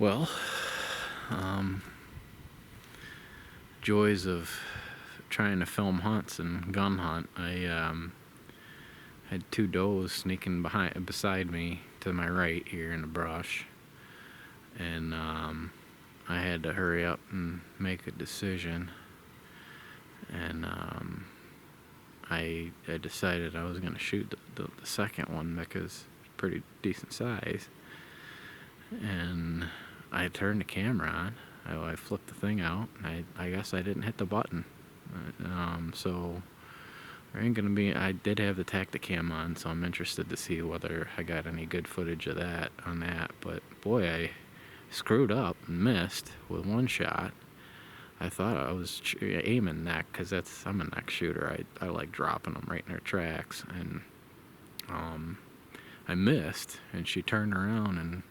Well, joys of trying to film hunts and gun hunt. I had two does sneaking beside me to my right here in the brush, and I had to hurry up and make a decision. And I decided I was going to shoot the second one because it's pretty decent size. And I turned the camera on. I flipped the thing out. And I guess I didn't hit the button. So there ain't gonna be. I did have the Tacticam on, so I'm interested to see whether I got any good footage of that on that. But boy, I screwed up and missed with one shot. I thought I was aiming neck, because I'm a neck shooter. I like dropping them right in their tracks, and I missed, and she turned around and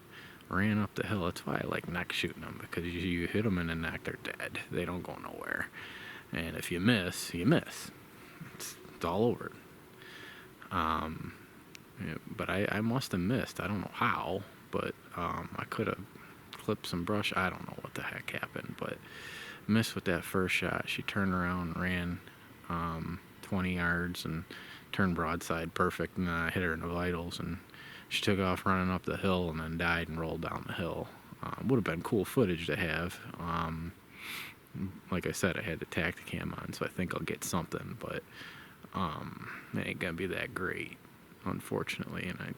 ran up the hill. That's why I like neck shooting them, because you hit them in the neck, they're dead. They don't go nowhere. And if you miss, you miss. It's all over. Yeah, but I must have missed. I don't know how, but I could have clipped some brush. I don't know what the heck happened, but missed with that first shot. She turned around and ran 20 yards and turned broadside perfect, and I hit her in the vitals, and she took off running up the hill and then died and rolled down the hill. Would have been cool footage to have. Like I said, I had the Tacticam on, so I think I'll get something, but it ain't gonna be that great, unfortunately. And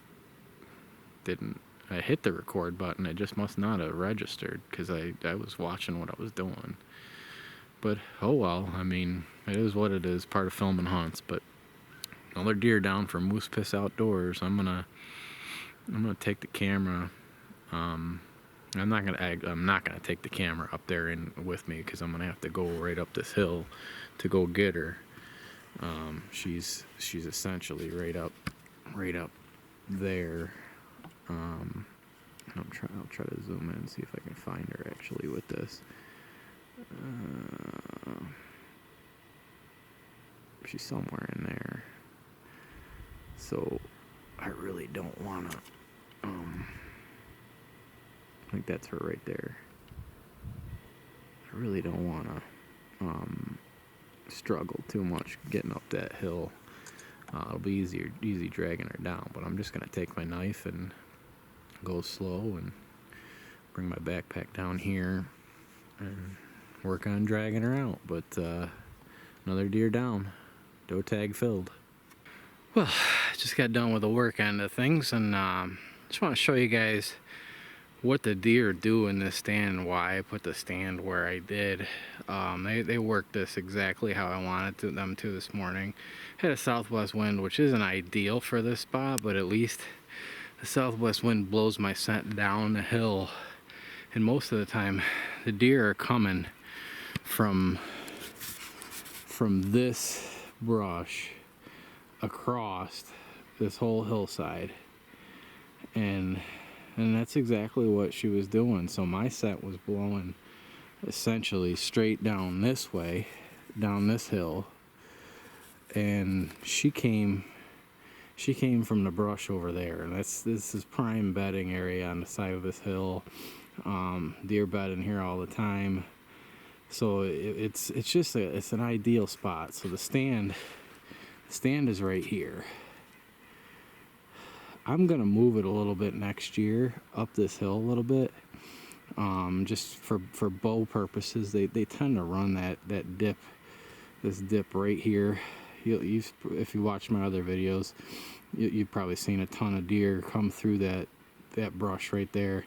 I hit the record button. It just must not have registered, because I was watching what I was doing. But oh well, I mean, it is what it is, part of filming hunts. But another deer down for Moose Piss Outdoors. I'm gonna take the camera. I'm not gonna take the camera up there with me, because I'm gonna have to go right up this hill to go get her. She's essentially right up there. I'll try to zoom in and see if I can find her actually with this. She's somewhere in there. So I really don't wanna. I think that's her right there. I really don't wanna struggle too much getting up that hill. It'll be easy dragging her down, but I'm just gonna take my knife and go slow and bring my backpack down here and work on dragging her out. But another deer down, doe tag filled. Well, just got done with the work end of things, and just want to show you guys what the deer do in this stand and why I put the stand where I did. They worked this exactly how I wanted them to this morning. Had a southwest wind, which isn't ideal for this spot, but at least the southwest wind blows my scent down the hill, and most of the time the deer are coming from this brush across this whole hillside, and that's exactly what she was doing. So my scent was blowing essentially straight down this way, down this hill, and she came from the brush over there. And this is prime bedding area on the side of this hill. Deer bed in here all the time. So it's an ideal spot. So the stand is right here. I'm gonna move it a little bit next year up this hill a little bit, just for bow purposes. They tend to run that dip, this dip right here. If you watch my other videos, you've probably seen a ton of deer come through that brush right there.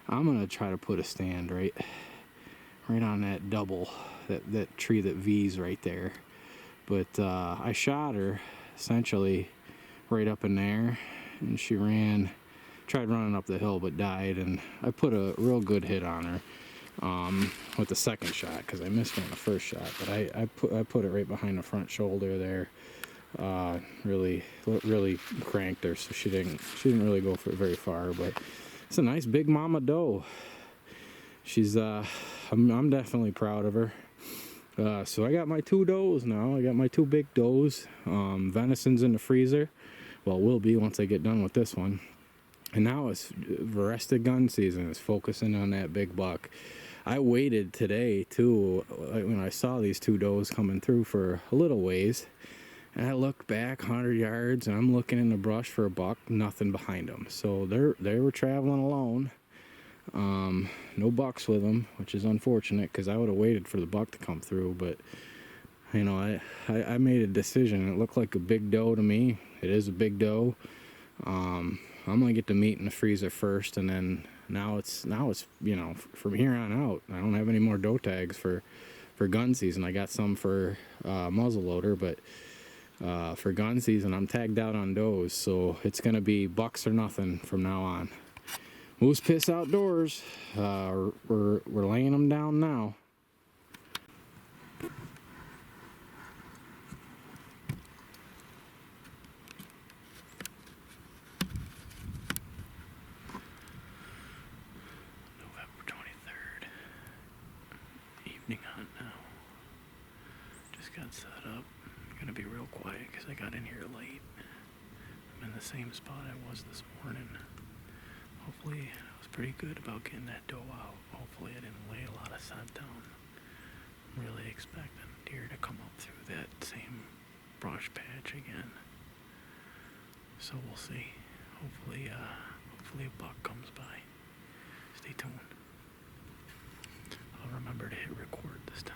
I'm gonna try to put a stand right on that double, that tree that V's right there. But I shot her essentially right up in there, and she tried running up the hill but died, and I put a real good hit on her with the second shot, because I missed her on the first shot. But I put it right behind the front shoulder there. Really cranked her, so she didn't really go for it very far. But it's a nice big mama doe. She's I'm definitely proud of her. So I got my two does now. I got my two big does. Venison's in the freezer. Well, will be once I get done with this one. And now it's the rest of gun season is focusing on that big buck. I waited today too when I saw these two does coming through for a little ways, and I looked back 100 yards and I'm looking in the brush for a buck, nothing behind them. So they were traveling alone. No bucks with them, which is unfortunate because I would have waited for the buck to come through. But you know, I made a decision. It looked like a big doe to me. It is a big doe. I'm gonna get the meat in the freezer first, and then now it's you know, from here on out I don't have any more doe tags for gun season. I got some for muzzle loader, but for gun season I'm tagged out on does, so it's gonna be bucks or nothing from now on. Moose Piss Outdoors, we're laying them down now. November 23rd, evening hunt now. Just got set up. I'm gonna be real quiet because I got in here late. I'm in the same spot I was this morning. Hopefully I was pretty good about getting that doe out. Hopefully I didn't lay a lot of scent down. I'm really expecting deer to come up through that same brush patch again. So we'll see. Hopefully a buck comes by. Stay tuned. I'll remember to hit record this time.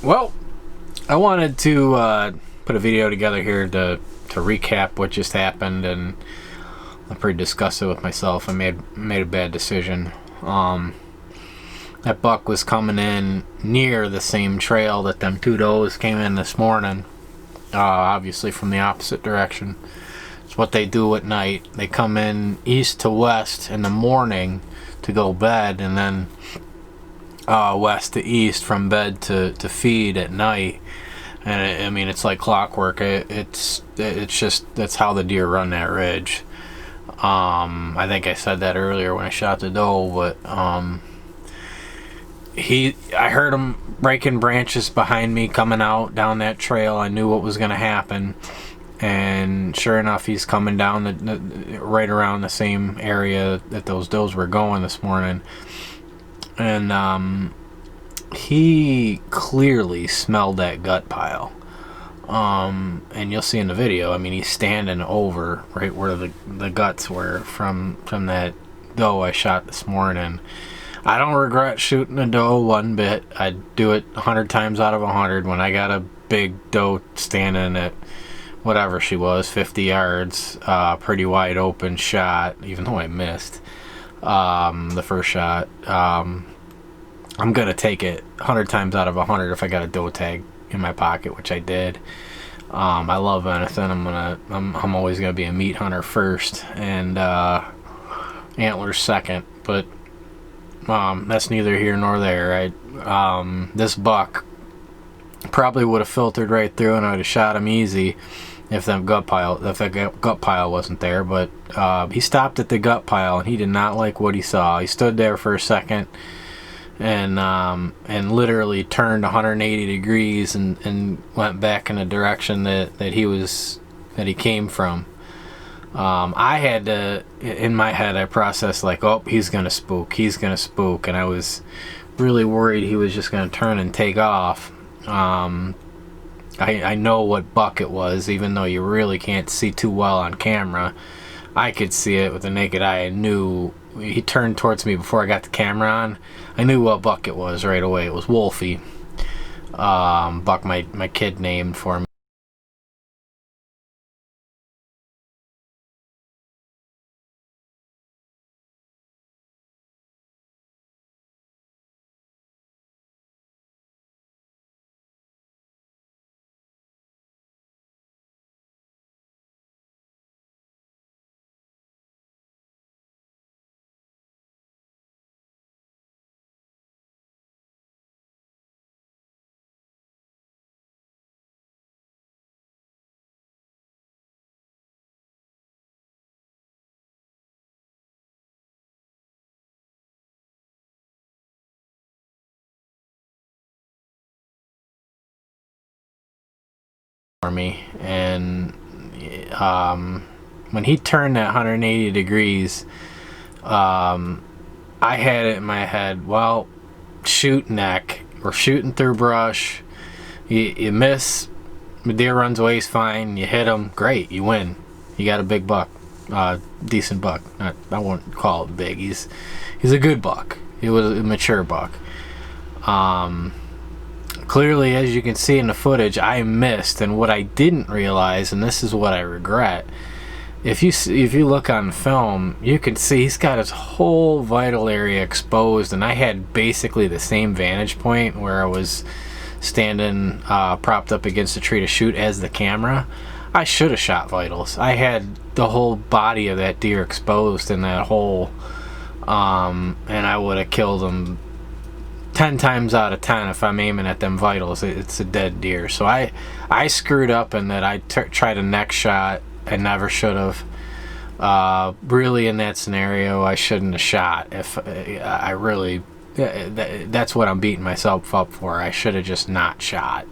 Well, I wanted to put a video together here to recap what just happened, and I'm pretty disgusted with myself. I made a bad decision. That buck was coming in near the same trail that them two does came in this morning, obviously from the opposite direction. It's what they do at night. They come in east to west in the morning to go bed, and then west to east from bed to feed at night. And I mean, it's like clockwork. It's just, that's how the deer run that ridge. I think I said that earlier when I shot the doe, but I heard him breaking branches behind me coming out down that trail. I knew what was going to happen, and sure enough, he's coming down right around the same area that those does were going this morning. And he clearly smelled that gut pile. And you'll see in the video, I mean, he's standing over right where the guts were from that doe I shot this morning. I don't regret shooting a doe one bit. I'd do it 100 times out of 100 when I got a big doe standing at whatever she was, 50 yards, pretty wide open shot, even though I missed the first shot. I'm gonna take it 100 times out of 100 if I got a doe tag in my pocket, which I did. I love venison. I'm always gonna be a meat hunter first, and antlers second, but that's neither here nor there. This buck probably would have filtered right through, and I'd have shot him easy if that gut pile wasn't there. But he stopped at the gut pile, and he did not like what he saw. He stood there for a second, and literally turned 180 degrees and went back in the direction that he came from. I had to, in my head, I processed like, oh, he's gonna spook, and I was really worried he was just gonna turn and take off. I know what buck it was, even though you really can't see too well on camera. I could see it with the naked eye. I knew he turned towards me before I got the camera on. I knew what buck it was right away. It was Wolfy. Buck my kid named for me. And when he turned that 180 degrees, I had it in my head, well, shoot neck. We're shooting through brush. You miss, the deer runs away, he's fine. You hit him, great, you win. You got a big buck, decent buck. I won't call it big. He's a good buck. He was a mature buck. Clearly, as you can see in the footage, I missed, and what I didn't realize, and this is what I regret, if you look on film, you can see he's got his whole vital area exposed, and I had basically the same vantage point where I was standing propped up against a tree to shoot as the camera. I should have shot vitals. I had the whole body of that deer exposed in that hole, and I would have killed him 10 times out of 10 if I'm aiming at them vitals. It's a dead deer. So I screwed up in that I tried a neck shot. I never should have. Really, in that scenario, I shouldn't have shot. If I really, that's what I'm beating myself up for. I should have just not shot.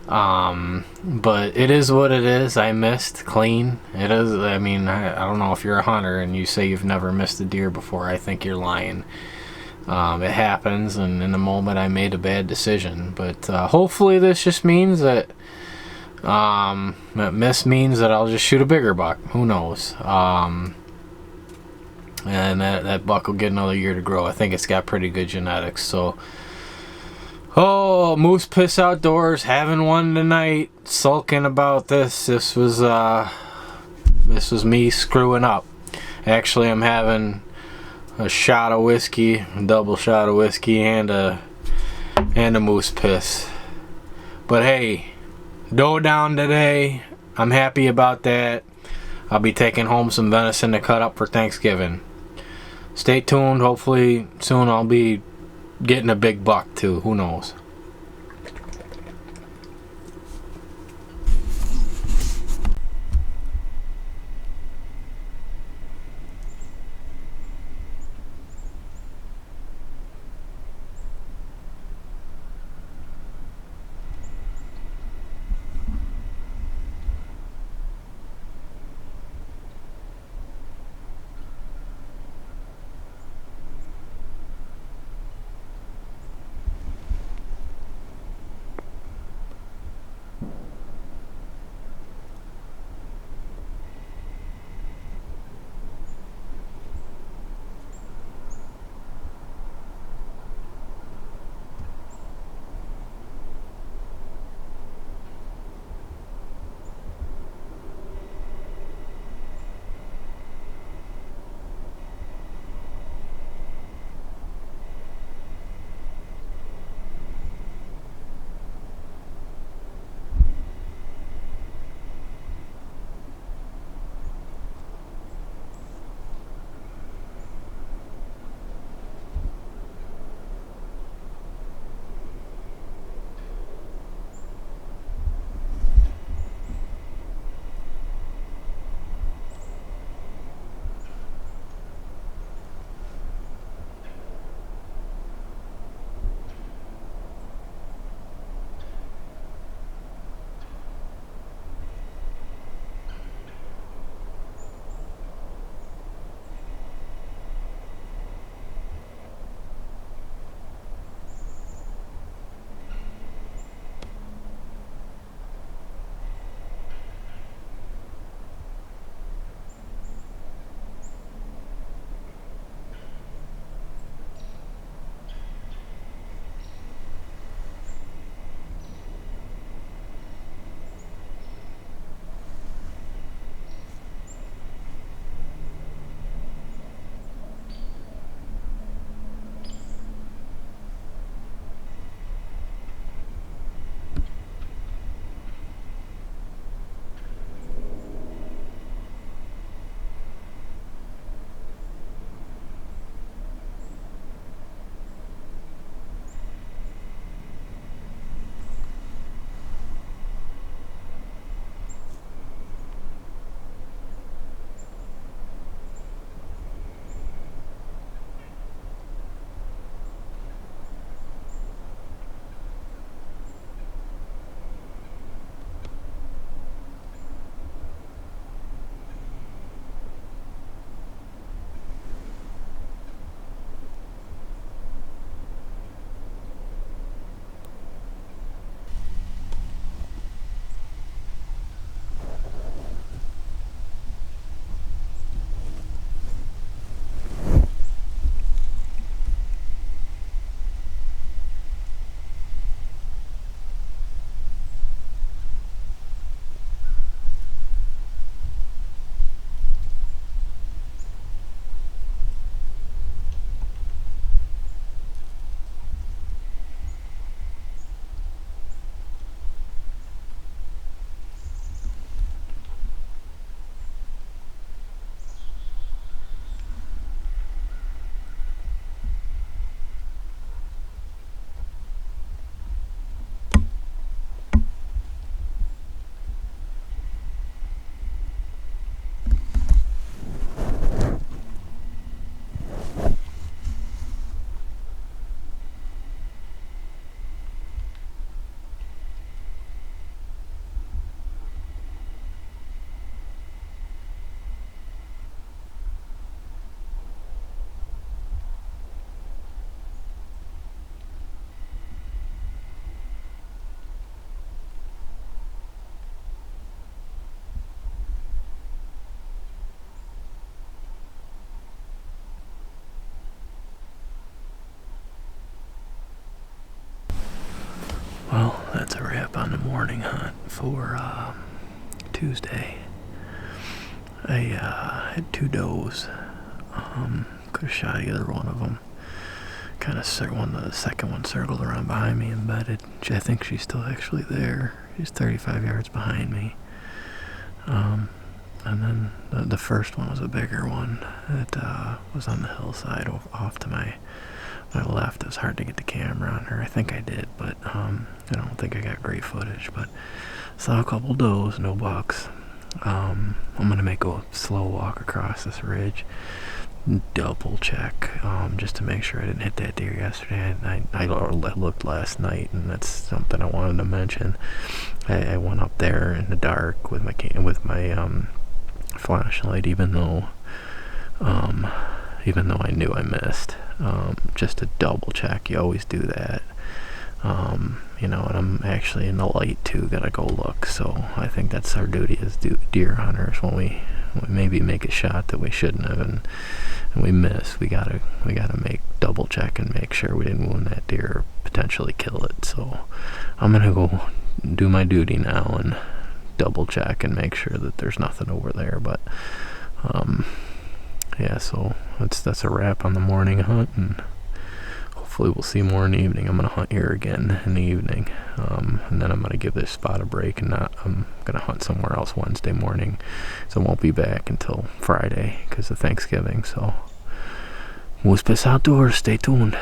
But it is what it is. I missed clean. It is. I mean, I don't know if you're a hunter and you say you've never missed a deer before. I think you're lying. It happens, and in the moment I made a bad decision. But hopefully this just means that miss means that I'll just shoot a bigger buck. Who knows? And that buck will get another year to grow. I think it's got pretty good genetics. So Oh, moose piss outdoors, having one tonight, sulking about this. This was me screwing up. Actually, I'm having a shot of whiskey, a double shot of whiskey, and a moose piss. But hey, dough down today. I'm happy about that. I'll be taking home some venison to cut up for Thanksgiving. Stay tuned. Hopefully soon I'll be getting a big buck too. Who knows? morning hunt for Tuesday. I had 2 does. Could have shot either one of them. Kind of the second one circled around behind me and bedded. I think she's still actually there. She's 35 yards behind me. And then the first one was a bigger one that was on the hillside off to my left. It was hard to get the camera on her. I think I did, but I don't think I got great footage. But saw a couple does, no bucks. I'm gonna make a slow walk across this ridge, double check, just to make sure I didn't hit that deer yesterday. I looked last night, and that's something I wanted to mention. I went up there in the dark with my flashlight, even though I knew I missed, just to double check. You always do that. And I'm actually in the light too, gotta go look. So I think that's our duty as deer hunters. When we maybe make a shot that we shouldn't have and we miss, we gotta make double check and make sure we didn't wound that deer or potentially kill it. So I'm gonna go do my duty now and double check and make sure that there's nothing over there. But yeah, so that's a wrap on the morning hunt, and hopefully we'll see more in the evening. I'm gonna hunt here again in the evening, and then I'm gonna give this spot a break, and I'm gonna hunt somewhere else Wednesday morning, so I won't be back until Friday because of Thanksgiving. So we'll outdoors. Stay tuned.